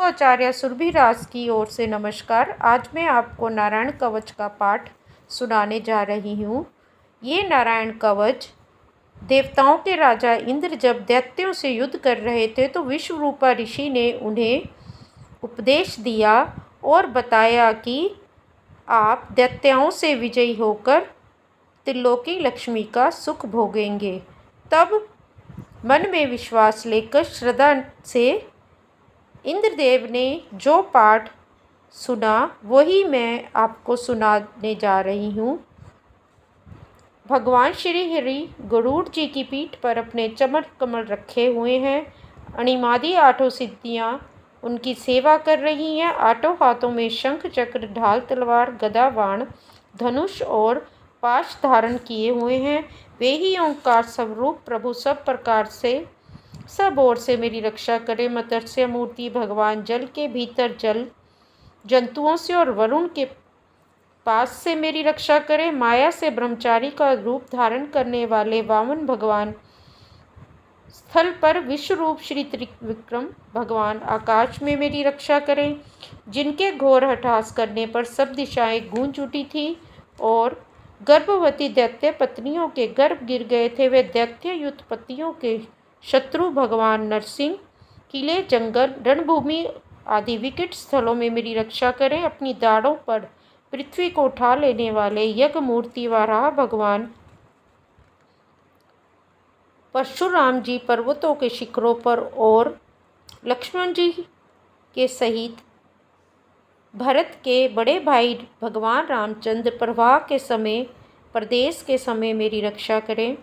आचार्य सुरभिराज की ओर से नमस्कार। आज मैं आपको नारायण कवच का पाठ सुनाने जा रही हूँ। ये नारायण कवच देवताओं के राजा इंद्र जब दैत्यों से युद्ध कर रहे थे तो विश्वरूपा ऋषि ने उन्हें उपदेश दिया और बताया कि आप दैत्यों से विजयी होकर त्रिलोकी लक्ष्मी का सुख भोगेंगे। तब मन में विश्वास लेकर श्रद्धा से इंद्रदेव ने जो पाठ सुना वही मैं आपको सुनाने जा रही हूँ। भगवान श्री हरि गरुड़ जी की पीठ पर अपने चमर कमल रखे हुए हैं। अणिमादी आठों सिद्धियाँ उनकी सेवा कर रही हैं। आठों हाथों में शंख चक्र ढाल तलवार गदा बाण धनुष और पाश धारण किए हुए हैं। वे ही ओंकार स्वरूप प्रभु सब ओर से मेरी रक्षा करे। मत्स्य मूर्ति भगवान जल के भीतर जल जंतुओं से और वरुण के पास से मेरी रक्षा करे। माया से ब्रह्मचारी का रूप धारण करने वाले वामन भगवान स्थल पर विश्वरूप श्री त्रिविक्रम भगवान आकाश में मेरी रक्षा करें। जिनके घोर हठास करने पर सब दिशाएं गूंज उठी थी और गर्भवती दैत्य पत्नियों के गर्भ गिर गए थे। वे दैत्य युद्धपतियों के शत्रु भगवान नरसिंह किले जंगल रणभूमि आदि विकट स्थलों में मेरी रक्षा करें। अपनी दाढ़ों पर पृथ्वी को उठा लेने वाले यज्ञ मूर्ति वाराह भगवान परशुराम जी पर्वतों के शिखरों पर और लक्ष्मण जी के सहित भरत के बड़े भाई भगवान रामचंद्र प्रवाह के समय प्रदेश के समय मेरी रक्षा करें।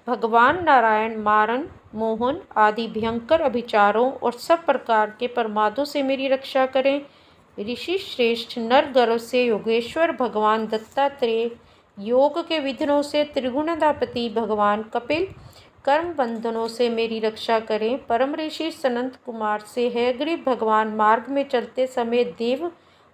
भगवान नारायण मारन मोहन आदि भयंकर अभिचारों और सब प्रकार के प्रमादों से मेरी रक्षा करें। ऋषि श्रेष्ठ नर गर्भ से योगेश्वर भगवान दत्तात्रेय योग के विघ्नों से त्रिगुणाधिपति भगवान कपिल कर्म बंधनों से मेरी रक्षा करें। परम ऋषि सनंत कुमार से हयग्रीव भगवान मार्ग में चलते समय देव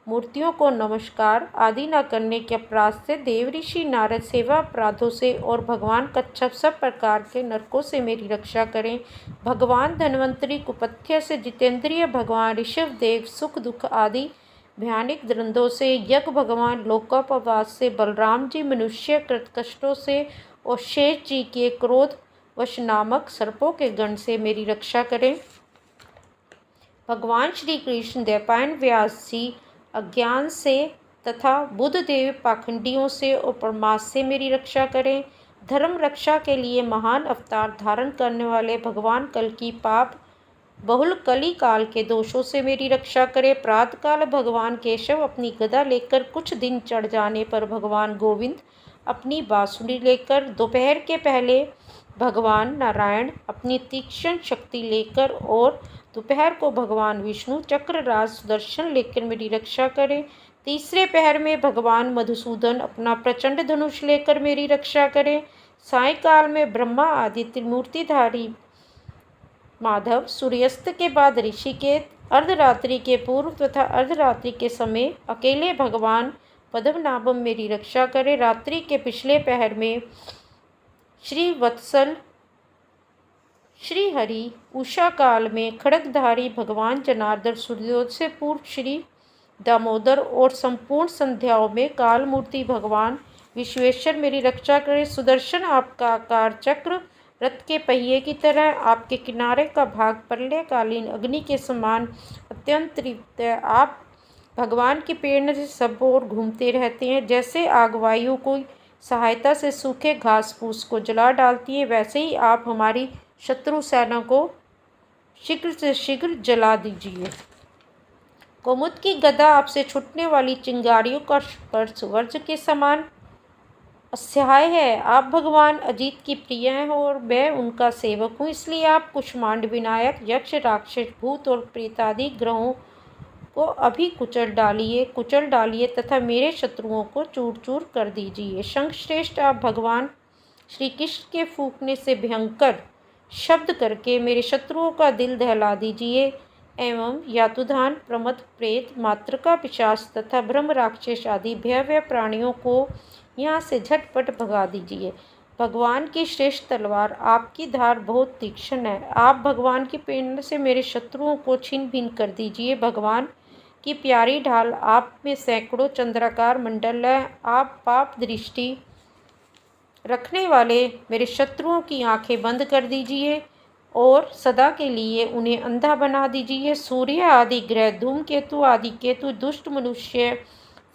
मूर्तियों को नमस्कार आदि न करने के अपराध से देव ऋषि नारद सेवा अपराधों से और भगवान कच्छप सब प्रकार के नरकों से मेरी रक्षा करें। भगवान धन्वंतरी कुपथ्य से जितेंद्रिय भगवान ऋषभ देव सुख दुख आदि भयानक द्वंद्वों से यज्ञ भगवान लोकोपवास से बलराम जी मनुष्य कृत कष्टों से और शेष जी के क्रोध वश नामक सर्पों के गण से मेरी रक्षा करें। भगवान श्री कृष्ण द्वैपायन व्यास जी अज्ञान से तथा बुद्धदेव पाखंडियों से और प्रमाद से मेरी रक्षा करें। धर्म रक्षा के लिए महान अवतार धारण करने वाले भगवान कल की पाप बहुल कली काल के दोषों से मेरी रक्षा करें। प्रातःकाल भगवान केशव अपनी गदा लेकर कुछ दिन चढ़ जाने पर भगवान गोविंद अपनी बांसुरी लेकर दोपहर के पहले भगवान नारायण अपनी तीक्ष्ण शक्ति लेकर और दोपहर को भगवान विष्णु चक्रराज सुदर्शन लेकर मेरी रक्षा करें। तीसरे पहर में भगवान मधुसूदन अपना प्रचंड धनुष लेकर मेरी रक्षा करें। सायंकाल में ब्रह्मा आदि त्रिमूर्तिधारी माधव सूर्यास्त के बाद ऋषिकेत अर्धरात्रि के पूर्व तथा अर्धरात्रि के समय अकेले भगवान पद्मनाभम मेरी रक्षा करें। रात्रि के पिछले पहर में श्री वत्सल श्री हरि उषा काल में खड्गधारी भगवान जनार्दन सूर्योदय से पूर्व श्री दामोदर और संपूर्ण संध्याओं में काल मूर्ति भगवान विश्वेश्वर मेरी रक्षा करें। सुदर्शन आपका आकार चक्र रथ के पहिए की तरह, आपके किनारे का भाग प्रलयकालीन अग्नि के समान अत्यंत तीव्र है। आप भगवान की प्रेरणा से सब ओर घूमते रहते हैं। जैसे आग वायु को सहायता से सूखे घास फूस को जला डालती है, वैसे ही आप हमारी शत्रु सेना को शीघ्र से शीघ्र जला दीजिए। कुमुद की गदा आपसे छूटने वाली चिंगारियों का स्पर्श वर्ज के समान असह्य है। आप भगवान अजित की प्रिय हैं और मैं उनका सेवक हूँ, इसलिए आप कुष्मांड विनायक यक्ष राक्षस भूत और प्रेत आदि ग्रहों को अभी कुचल डालिए तथा मेरे शत्रुओं को चूर चूर कर दीजिए। शंखश्रेष्ठ आप भगवान श्री कृष्ण के फूंकने से भयंकर शब्द करके मेरे शत्रुओं का दिल दहला दीजिए एवं यातुधान प्रमद प्रेत मातृका पिशाच तथा ब्रह्म राक्षस आदि भयावह प्राणियों को यहाँ से झटपट भगा दीजिए। भगवान की श्रेष्ठ तलवार, आपकी धार बहुत तीक्ष्ण है। आप भगवान की प्रेरणा से मेरे शत्रुओं को छिन्न भिन्न कर दीजिए। भगवान की प्यारी ढाल, आप में सैकड़ों चंद्राकार मंडल है। आप पाप दृष्टि रखने वाले मेरे शत्रुओं की आंखें बंद कर दीजिए और सदा के लिए उन्हें अंधा बना दीजिए। सूर्य आदि ग्रह, धूमकेतु आदि केतु, दुष्ट मनुष्य,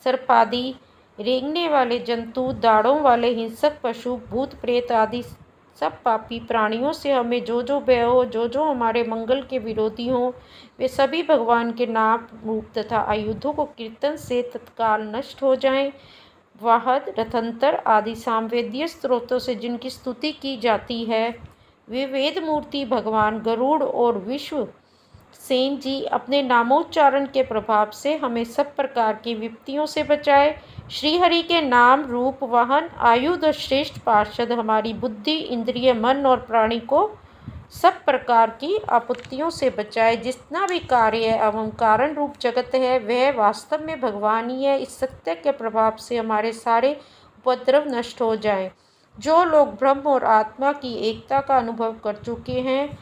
सर्पादि, रेंगने वाले जंतु, दाढ़ों वाले हिंसक पशु, भूत प्रेत आदि सब पापी प्राणियों से हमें जो जो भय हो, जो जो हमारे मंगल के विरोधी हों, वे सभी भगवान के नाम रूप तथा आयुधों को कीर्तन से तत्काल नष्ट हो जाएं। वाहद, रथंतर आदि सामवेदीय स्त्रोतों से जिनकी स्तुति की जाती है, वे वेद मूर्ति भगवान गरुड़ और विश्व सेन जी अपने नामोच्चारण के प्रभाव से हमें सब प्रकार की विपत्तियों से बचाए। श्री हरि के नाम, रूप, वाहन, आयुध और श्रेष्ठ पार्षद हमारी बुद्धि, इंद्रिय, मन और प्राणी को सब प्रकार की आपत्तियों से बचाए। जितना भी कार्य एवं कारण रूप जगत है, वह वास्तव में भगवान ही है। इस सत्य के प्रभाव से हमारे सारे उपद्रव नष्ट हो जाएं। जो लोग ब्रह्म और आत्मा की एकता का अनुभव कर चुके हैं,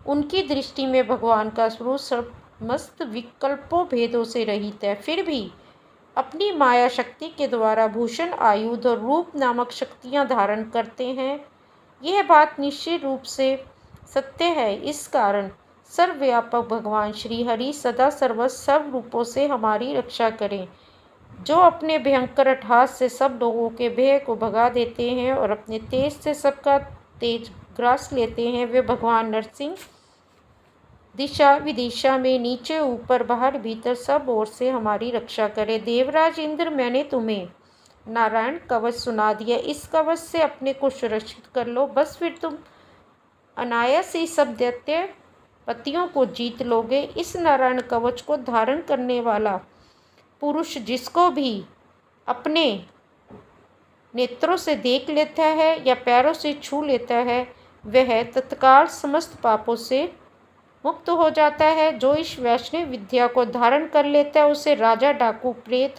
उनकी दृष्टि में भगवान का स्वरूप समस्त विकल्पों भेदों से रहित है, फिर भी अपनी माया शक्ति के द्वारा भूषण, आयुध और रूप नामक शक्तियाँ धारण करते हैं। यह बात निश्चित रूप से सत्य है। इस कारण सर्वव्यापक भगवान श्री हरि सदा सर्वदा सब रूपों से हमारी रक्षा करें। जो अपने भयंकर अट्टहास से सब लोगों के भय को भगा देते हैं और अपने तेज से सबका तेज ग्रास लेते हैं, वे भगवान नरसिंह दिशा विदिशा में नीचे ऊपर बाहर भीतर सब ओर से हमारी रक्षा करे। देवराज इंद्र, मैंने तुम्हें नारायण कवच सुना दिया। इस कवच से अपने को सुरक्षित कर लो, बस फिर तुम अनायास ही सब दैत्य पतियों को जीत लोगे। इस नारायण कवच को धारण करने वाला पुरुष जिसको भी अपने नेत्रों से देख लेता है या पैरों से छू लेता है, वह तत्काल समस्त पापों से मुक्त हो जाता है। जो इस वैष्णव विद्या को धारण कर लेता है, उसे राजा, डाकू, प्रेत,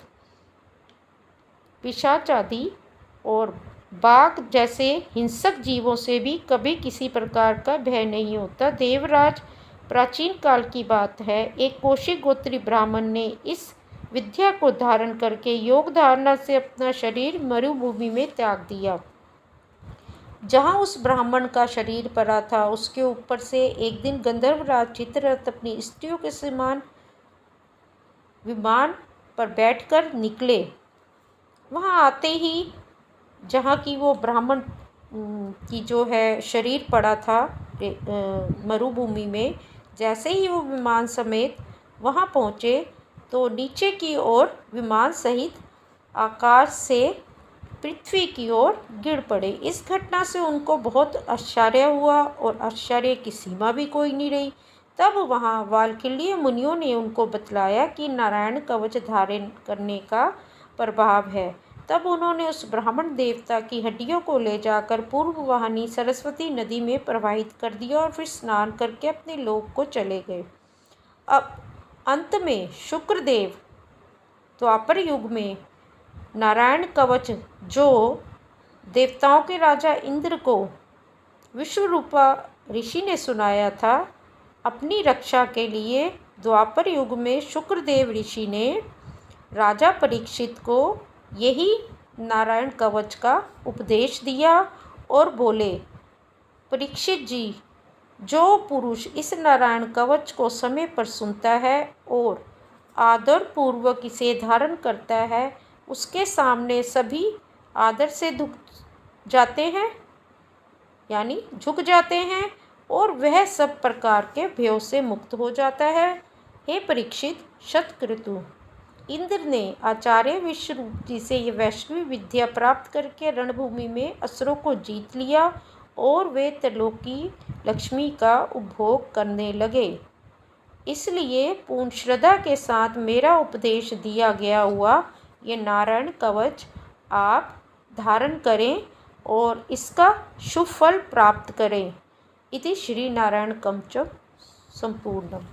पिशाच आदि और बाघ जैसे हिंसक जीवों से भी कभी किसी प्रकार का भय नहीं होता। देवराज, प्राचीन काल की बात है, एक कौशिक गोत्री ब्राह्मण ने इस विद्या को धारण करके योग धारणा से अपना शरीर मरुभूमि में त्याग दिया। जहाँ उस ब्राह्मण का शरीर पड़ा था, उसके ऊपर से एक दिन गंधर्वराज चित्ररथ अपनी स्त्रियों के समान विमान पर बैठकर निकले। वहाँ आते ही जहाँ की वो ब्राह्मण की जो है शरीर पड़ा था मरुभूमि में, जैसे ही वो विमान समेत वहाँ पहुँचे तो नीचे की ओर विमान सहित आकाश से पृथ्वी की ओर गिर पड़े। इस घटना से उनको बहुत आश्चर्य हुआ और आश्चर्य की सीमा भी कोई नहीं रही। तब वहाँ वाल्कीलीय मुनियों ने उनको बतलाया कि नारायण कवच धारण करने का प्रभाव है। तब उन्होंने उस ब्राह्मण देवता की हड्डियों को ले जाकर पूर्व वाहिनी सरस्वती नदी में प्रवाहित कर दिया और फिर स्नान करके अपने लोक को चले गए। अब अंत में शुक्रदेव द्वापर युग में नारायण कवच जो देवताओं के राजा इंद्र को विश्वरूपा ऋषि ने सुनाया था, अपनी रक्षा के लिए द्वापर युग में शुक्रदेव ऋषि ने राजा परीक्षित को यही नारायण कवच का उपदेश दिया और बोले, परीक्षित जी, जो पुरुष इस नारायण कवच को समय पर सुनता है और आदर पूर्वक इसे धारण करता है, उसके सामने सभी आदर से झुक जाते हैं, यानी झुक जाते हैं और वह सब प्रकार के भयों से मुक्त हो जाता है। हे परीक्षित, शतक्रतु इंद्र ने आचार्य विश्वरूप जी से ये वैष्णवी विद्या प्राप्त करके रणभूमि में असुरों को जीत लिया और वे त्रिलोकी लक्ष्मी का उपभोग करने लगे। इसलिए पूर्ण श्रद्धा के साथ मेरा उपदेश दिया गया हुआ ये नारायण कवच आप धारण करें और इसका शुभ फल प्राप्त करें। इति श्री नारायण कवचम संपूर्णम।